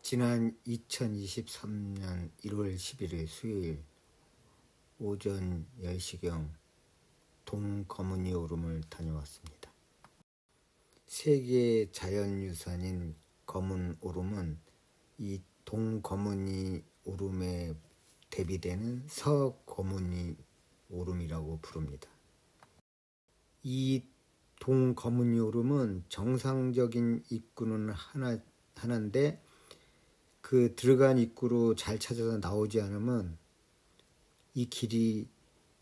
지난 2023년 1월 11일 수요일 오전 10시경 동거무니 오름을 다녀왔습니다. 세계 자연유산인 거문 오름은 이 동거무니 오름에 대비되는 서거무니 오름이라고 부릅니다. 이 동거무니 오름은 정상적인 입구는 하나인데 그 들어간 입구로 잘 찾아서 나오지 않으면 이 길이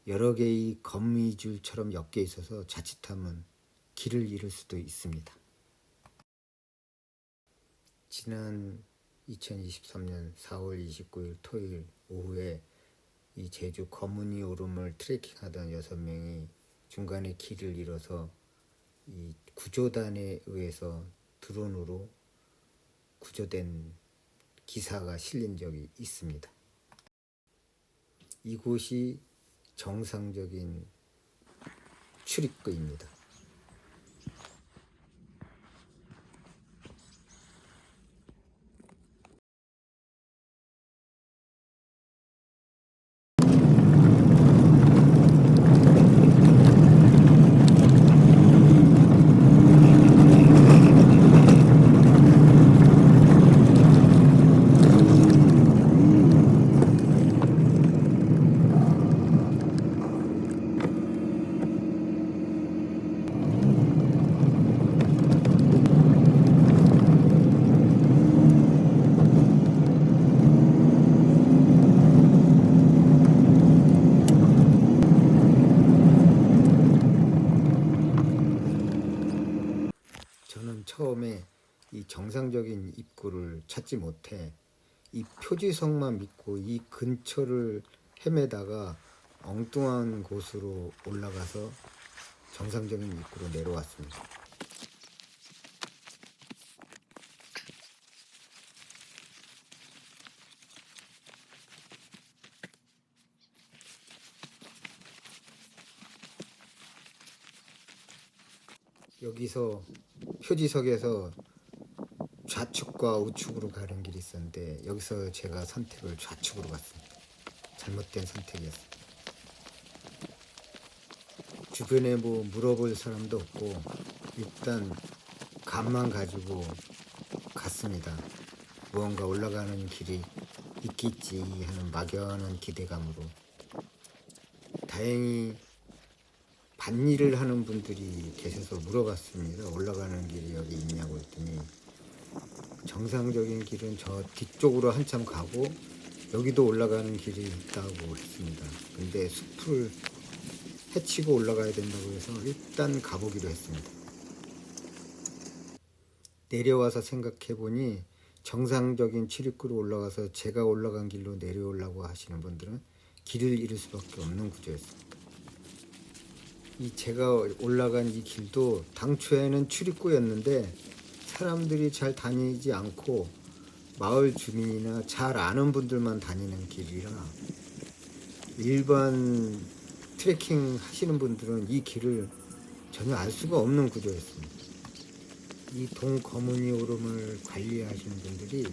여러 개의 거미줄처럼 엮여 있어서 자칫하면 길을 잃을 수도 있습니다. 지난 2023년 4월 29일 토요일 오후에 이 제주 거무니 오름을 트레킹하던 6명이 중간에 길을 잃어서 이 구조단에 의해서 드론으로 구조된 기사가 실린 적이 있습니다. 이곳이 정상적인 출입구입니다. 저는 처음에 이 정상적인 입구를 찾지 못해 이 표지석만 믿고 이 근처를 헤매다가 엉뚱한 곳으로 올라가서 정상적인 입구로 내려왔습니다. 여기서 표지석에서 좌측과 우측으로 가는 길이 있었는데 여기서 제가 선택을 좌측으로 갔습니다. 잘못된 선택이었습니다. 주변에 뭐 물어볼 사람도 없고 일단 감만 가지고 갔습니다. 무언가 올라가는 길이 있겠지 하는 막연한 기대감으로. 다행히 밭일을 하는 분들이 계셔서 물어봤습니다. 올라가는 길이 여기 있냐고 했더니 정상적인 길은 저 뒤쪽으로 한참 가고 여기도 올라가는 길이 있다고 했습니다. 근데 숲을 헤치고 올라가야 된다고 해서 일단 가보기로 했습니다. 내려와서 생각해보니 정상적인 출입구로 올라가서 제가 올라간 길로 내려오려고 하시는 분들은 길을 잃을 수밖에 없는 구조였습니다. 이 제가 올라간 이 길도 당초에는 출입구였는데 사람들이 잘 다니지 않고 마을 주민이나 잘 아는 분들만 다니는 길이라 일반 트레킹 하시는 분들은 이 길을 전혀 알 수가 없는 구조였습니다. 이 동거무니 오름을 관리하시는 분들이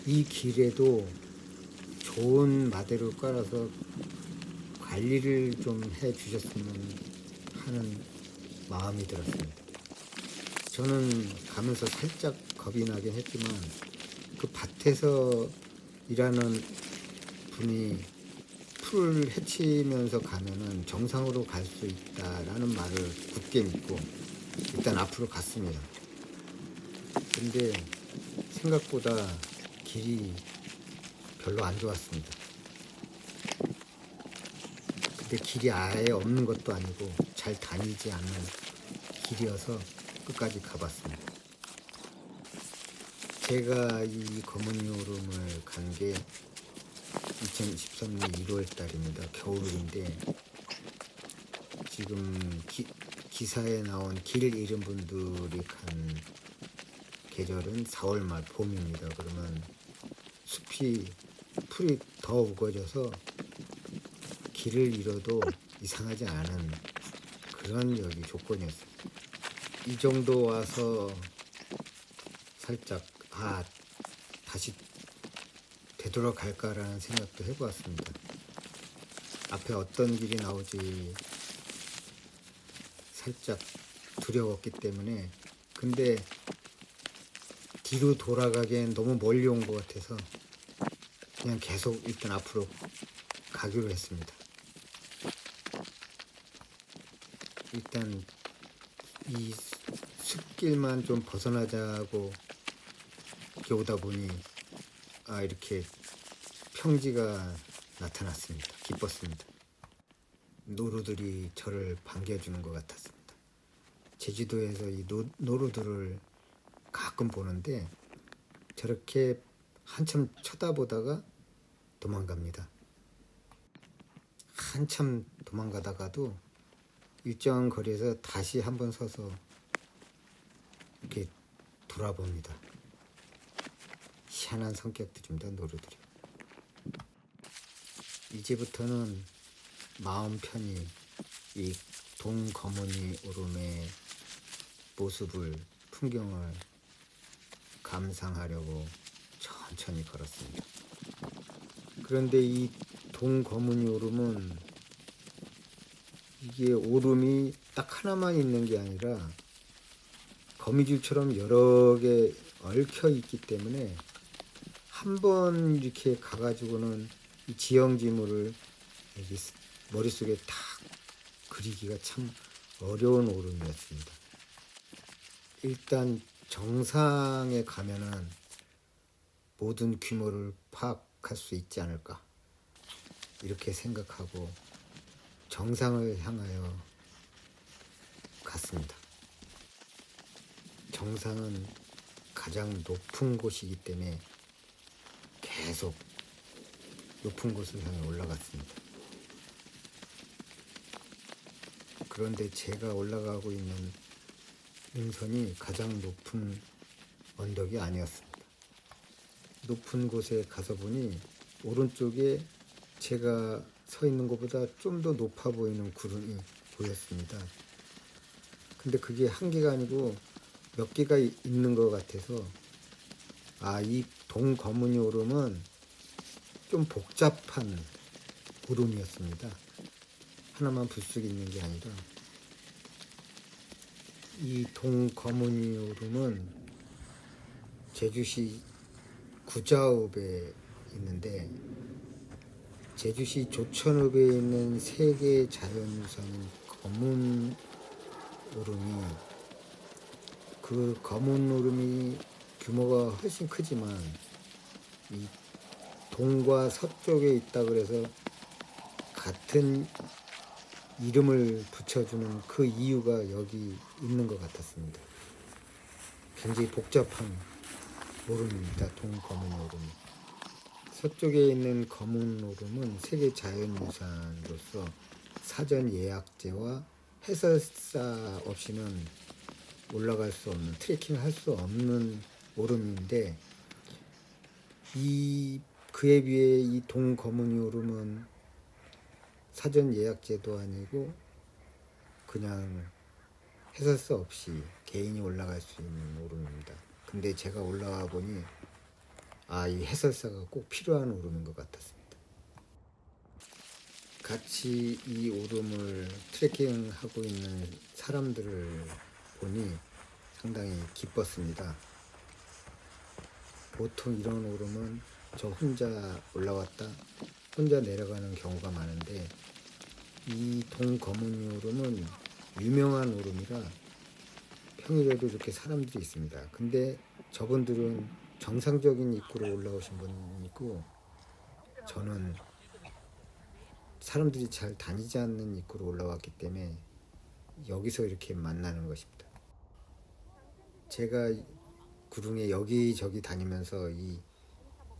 이 길에도 좋은 마대를 깔아서 관리를 좀 해주셨으면 하는 마음이 들었습니다. 저는 가면서 살짝 겁이 나긴 했지만 그 밭에서 일하는 분이 풀을 헤치면서 가면은 정상으로 갈 수 있다라는 말을 굳게 믿고 일단 앞으로 갔습니다. 근데 생각보다 길이 별로 안 좋았습니다. 근데 길이 아예 없는 것도 아니고 잘 다니지 않는 길이어서 끝까지 가봤습니다. 제가 이 거무니 오름을 간 게 2023년 1월 달입니다. 겨울인데 지금 기사에 나온 길 잃은 분들이 간 계절은 4월 말 봄입니다. 그러면 풀이 더 우거져서 길을 잃어도 이상하지 않은 그런 여기 조건이었습니다. 이 정도 와서 살짝 다시 되돌아갈까라는 생각도 해보았습니다. 앞에 어떤 길이 나올지 살짝 두려웠기 때문에, 근데 뒤로 돌아가기엔 너무 멀리 온 것 같아서 그냥 계속 일단 앞으로 가기로 했습니다. 일단 이 숲길만 좀 벗어나자고 이렇게 오다 보니 이렇게 평지가 나타났습니다. 기뻤습니다. 노루들이 저를 반겨주는 것 같았습니다. 제주도에서 이 노루들을 가끔 보는데 저렇게 한참 쳐다보다가 도망갑니다. 한참 도망가다가도 일정한 거리에서 다시 한번 서서 이렇게 돌아봅니다. 희한한 성격들입니다, 노루들이. 이제부터는 마음 편히 이 동거무니 오름의 모습을, 풍경을 감상하려고 천천히 걸었습니다. 그런데 이 동거무니 오름은 이게 오름이 딱 하나만 있는 게 아니라 거미줄처럼 여러 개 얽혀 있기 때문에 한 번 이렇게 가가지고는 이 지형지물을 여기 머릿속에 딱 그리기가 참 어려운 오름이었습니다. 일단 정상에 가면은 모든 규모를 파악할 수 있지 않을까, 이렇게 생각하고 정상을 향하여 갔습니다. 정상은 가장 높은 곳이기 때문에 계속 높은 곳을 향해 올라갔습니다. 그런데 제가 올라가고 있는 능선이 가장 높은 언덕이 아니었습니다. 높은 곳에 가서 보니 오른쪽에 제가 서 있는 것보다 좀 더 높아 보이는 구름이 보였습니다. 근데 그게 한 개가 아니고 몇 개가 있는 것 같아서 이 동거무니 오름은 좀 복잡한 오름이었습니다. 하나만 불쑥 있는 게 아니라 이 동거무니 오름은 제주시 구자읍에 있는데, 제주시 조천읍에 있는 세계 자연유산인 검은 오름이, 그 검은 오름이 규모가 훨씬 크지만 이 동과 서쪽에 있다 그래서 같은 이름을 붙여주는 그 이유가 여기 있는 것 같았습니다. 굉장히 복잡한 오름입니다. 동검은 오름. 서쪽에 있는 검은 오름은 세계 자연유산으로서 사전 예약제와 해설사 없이는 올라갈 수 없는, 트레킹을 할 수 없는 오름인데, 그에 비해 이 동거무니 오름은 사전 예약제도 아니고 그냥 해설사 없이 개인이 올라갈 수 있는 오름입니다. 근데 제가 올라와 보니 이 해설사가 꼭 필요한 오름인 것 같았습니다. 같이 이 오름을 트레킹하고 있는 사람들을 보니 상당히 기뻤습니다. 보통 이런 오름은 저 혼자 올라왔다 혼자 내려가는 경우가 많은데, 이 동거무니 오름은 유명한 오름이라 평일에도 이렇게 사람들이 있습니다. 근데 저분들은 정상적인 입구로 올라오신 분이 있고, 저는 사람들이 잘 다니지 않는 입구로 올라왔기 때문에 여기서 이렇게 만나는 것입니다. 제가 구릉에 여기저기 다니면서 이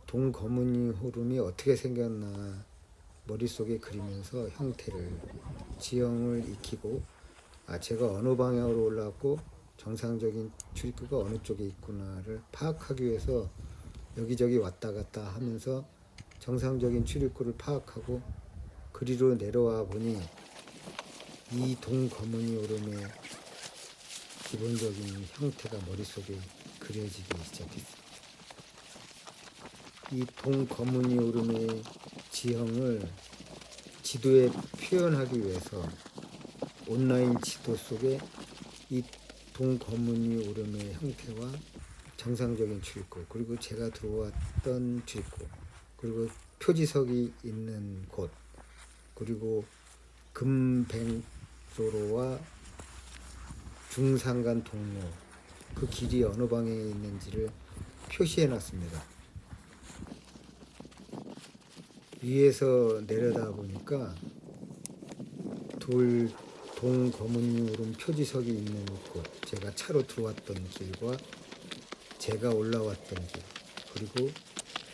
동거무니 오름이 어떻게 생겼나 머릿속에 그리면서 형태를, 지형을 익히고, 제가 어느 방향으로 올라왔고 정상적인 출입구가 어느 쪽에 있구나를 파악하기 위해서 여기저기 왔다 갔다 하면서 정상적인 출입구를 파악하고 그리로 내려와 보니 이 동거무니 오름의 기본적인 형태가 머릿속에 그려지기 시작했습니다. 이 동거무니 오름의 지형을 지도에 표현하기 위해서 온라인 지도 속에 이 동거무니 오름의 형태와 정상적인 출입구, 그리고 제가 들어왔던 출입구, 그리고 표지석이 있는 곳, 그리고 금뱅도로와 중산간 동로, 그 길이 어느 방향에 있는지를 표시해 놨습니다. 위에서 내려다 보니까 동거무니 오름 표지석이 있는 곳, 제가 차로 들어왔던 길과 제가 올라왔던 길, 그리고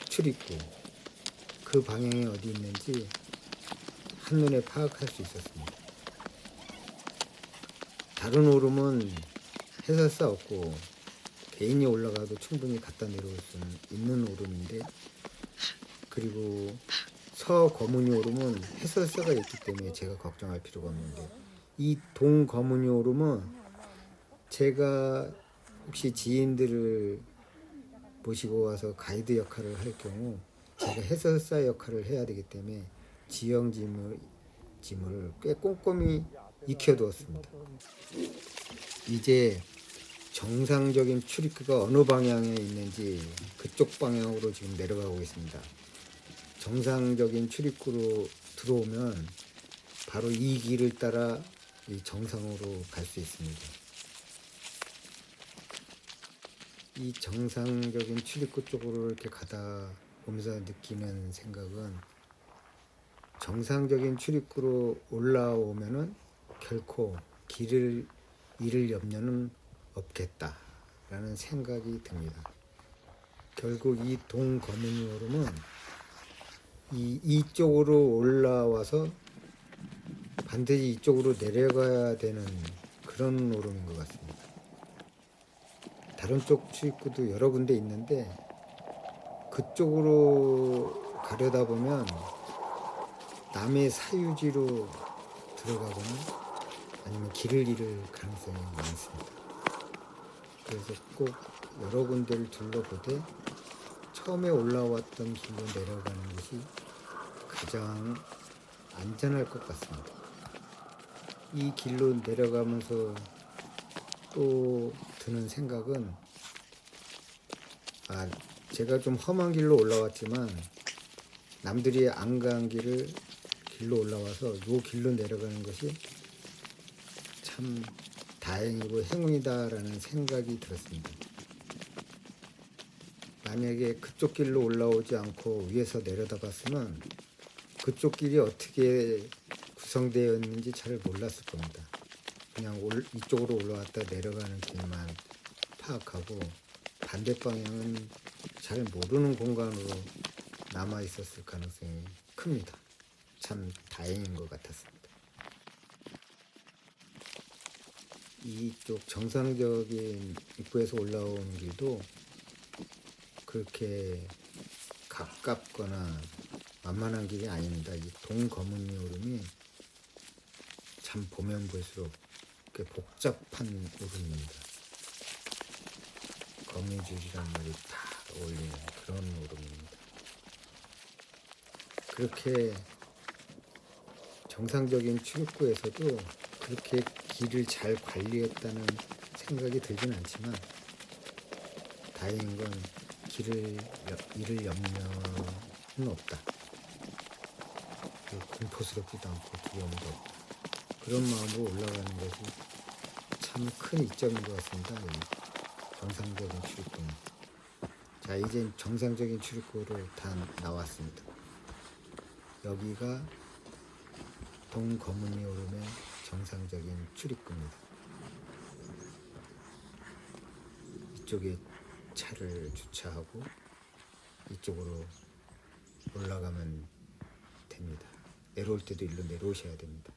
출입구, 그 방향이 어디 있는지 한눈에 파악할 수 있었습니다. 다른 오름은 해설사 없고 개인이 올라가도 충분히 갖다 내려올 수 있는 오름인데, 그리고 서거무니 오름은 해설사가 있기 때문에 제가 걱정할 필요가 없는데, 이 동거무니 오름은 제가 혹시 지인들을 모시고 와서 가이드 역할을 할 경우 제가 해설사 역할을 해야 되기 때문에 지형지물을 꽤 꼼꼼히 익혀두었습니다. 이제 정상적인 출입구가 어느 방향에 있는지 그쪽 방향으로 지금 내려가고 있습니다. 정상적인 출입구로 들어오면 바로 이 길을 따라 이 정상으로 갈 수 있습니다. 이 정상적인 출입구 쪽으로 이렇게 가다 보면서 느끼는 생각은, 정상적인 출입구로 올라오면은 결코 길을 잃을 염려는 없겠다라는 생각이 듭니다. 결국 이 동거무니 오름은 이쪽으로 올라와서 반드시 이쪽으로 내려가야 되는 그런 오름인 것 같습니다. 다른 쪽 출입구도 여러 군데 있는데 그쪽으로 가려다 보면 남의 사유지로 들어가거나 아니면 길을 잃을 가능성이 많습니다. 그래서 꼭 여러 군데를 둘러보되 처음에 올라왔던 길로 내려가는 것이 가장 안전할 것 같습니다. 이 길로 내려가면서 또 드는 생각은, 제가 좀 험한 길로 올라왔지만 남들이 안 간 길로 올라와서 이 길로 내려가는 것이 참 다행이고 행운이다라는 생각이 들었습니다. 만약에 그쪽 길로 올라오지 않고 위에서 내려다 봤으면 그쪽 길이 어떻게 구성되어 있는지 잘 몰랐을 겁니다. 그냥 이쪽으로 올라왔다 내려가는 길만 파악하고 반대 방향은 잘 모르는 공간으로 남아 있었을 가능성이 큽니다. 참 다행인 것 같았습니다. 이쪽 정상적인 입구에서 올라오는 길도 그렇게 가깝거나 만만한 길이 아닙니다. 이 동거무니 오름이 참 보면 볼수록 꽤 복잡한 오름입니다. 거미줄이란 말이 다 어울리는 그런 오름입니다. 그렇게 정상적인 출입구에서도 그렇게 길을 잘 관리했다는 생각이 들진 않지만, 다행인 건 길을 잃을 염려는 없다. 공포스럽지도 않고 두려움도 없다. 그런 마음으로 올라가는 것이 참 큰 이점인 것 같습니다. 이 정상적인 출입구는. 자, 이제 정상적인 출입구로 다 나왔습니다. 여기가 동거무니 오름의 정상적인 출입구입니다. 이쪽에 차를 주차하고 이쪽으로 올라가면 됩니다. 내려올 때도 일로 내려오셔야 됩니다.